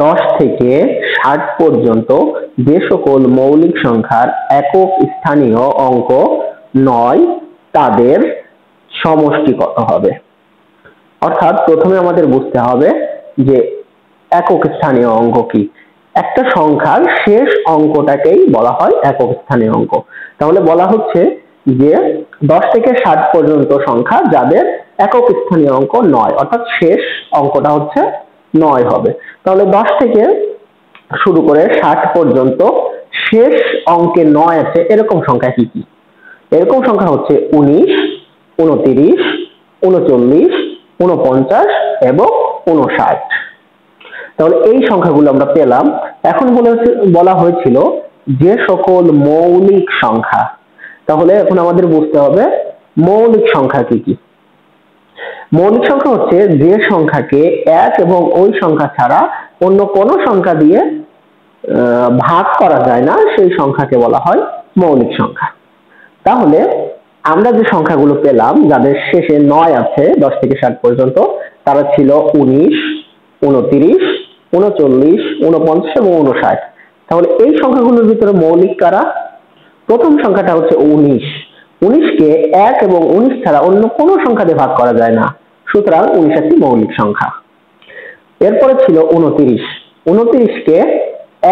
10 থেকে 60 পর্যন্ত যে সকল মৌলিক সংখ্যার একক স্থানীয় অঙ্ক 9 তাদের সমষ্টি কত হবে। অর্থাৎ প্রথমে আমাদের বুঝতে হবে যে একক স্থানীয় অঙ্ক কি। একটা সংখ্যার শেষ অঙ্কটাকেই বলা হয় একক স্থানীয় অঙ্ক। তাহলে বলা হচ্ছে যে 10 থেকে 60 পর্যন্ত সংখ্যা যাদের একক স্থানীয় অঙ্ক 9, অর্থাৎ শেষ অঙ্কটা হচ্ছে 9 হবে। তাহলে 10 থেকে শুরু করে 60 পর্যন্ত শেষ অঙ্কে 9 আছে এরকম সংখ্যা কি কি? এরকম সংখ্যা হচ্ছে 19, 29, 39, 49 এবং 59। তাহলে এই সংখ্যাগুলো আমরা পেলাম। এখন বলা হয়েছিল যে সকল মৌলিক সংখ্যা। তাহলে এখন আমাদের বুঝতে হবে মৌলিক সংখ্যা কি কি। মৌলিক সংখ্যা হচ্ছে যে সংখ্যাকে 1 এবং ওই সংখ্যা ছাড়া অন্য কোনো সংখ্যা দিয়ে ভাগ করা যায় না, সেই সংখ্যাকে বলা হয় মৌলিক সংখ্যা। তাহলে আমরা যে সংখ্যাগুলো পেলাম যাদের শেষে 9 আছে 10 থেকে 60 পর্যন্ত, তারা ছিল 19, 29, 39, 49 এবং 59। তাহলে এই সংখ্যাগুলোর ভিতরে মৌলিক কারা? প্রথম সংখ্যাটা হচ্ছে 19। 19 কে 1 এবং 19 ছাড়া অন্য কোনো সংখ্যা দিয়ে ভাগ করা যায় না, সুতরাং 19 একটি মৌলিক সংখ্যা। এরপরে ছিল 29। 29 কে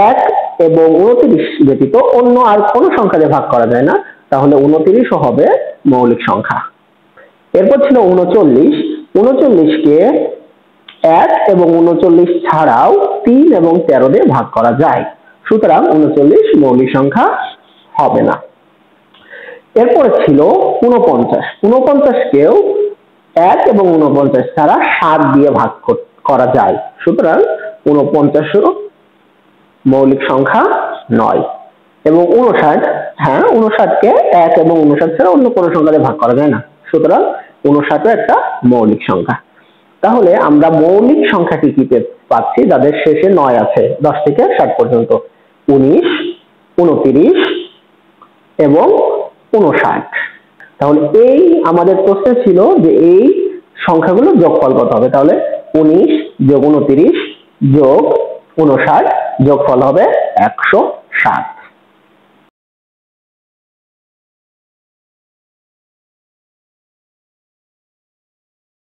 1 এবং 29 ব্যতীত অন্য আর কোনো সংখ্যা দিয়ে ভাগ করা যায় না, তাহলে 29 ও হবে মৌলিক সংখ্যা। এরপর ছিল 39। 39 কে 1 এবং 39 ছাড়াও 3 এবং 13 দিয়ে ভাগ করা যায়, সুতরাং 39 মৌলিক সংখ্যা হবে না। এরপরে ছিল 49। 49 কেও 1 এবং 49 ছাড়া 7 দিয়ে ভাগ করা যায়, সুতরাং 49 মৌলিক সংখ্যা নয়। এবং 59, হ্যাঁ 59 কে 1 এবং 59 ছাড়া অন্য কোনো সংখ্যা দিয়ে ভাগ করা যায় না, সুতরাং 59 একটা মৌলিক সংখ্যা। তাহলে আমরা মৌলিক সংখ্যা কি কি পাচ্ছি যাদের শেষে 9 আছে 10 থেকে 60 পর্যন্ত? 19, 29 এবং 59। তাহলে এই আমাদের প্রশ্ন ছিল যে এই সংখ্যাগুলো যোগফল কত হবে। তাহলে 19 যোগ 29 যোগ 59 যোগফল হবে 107।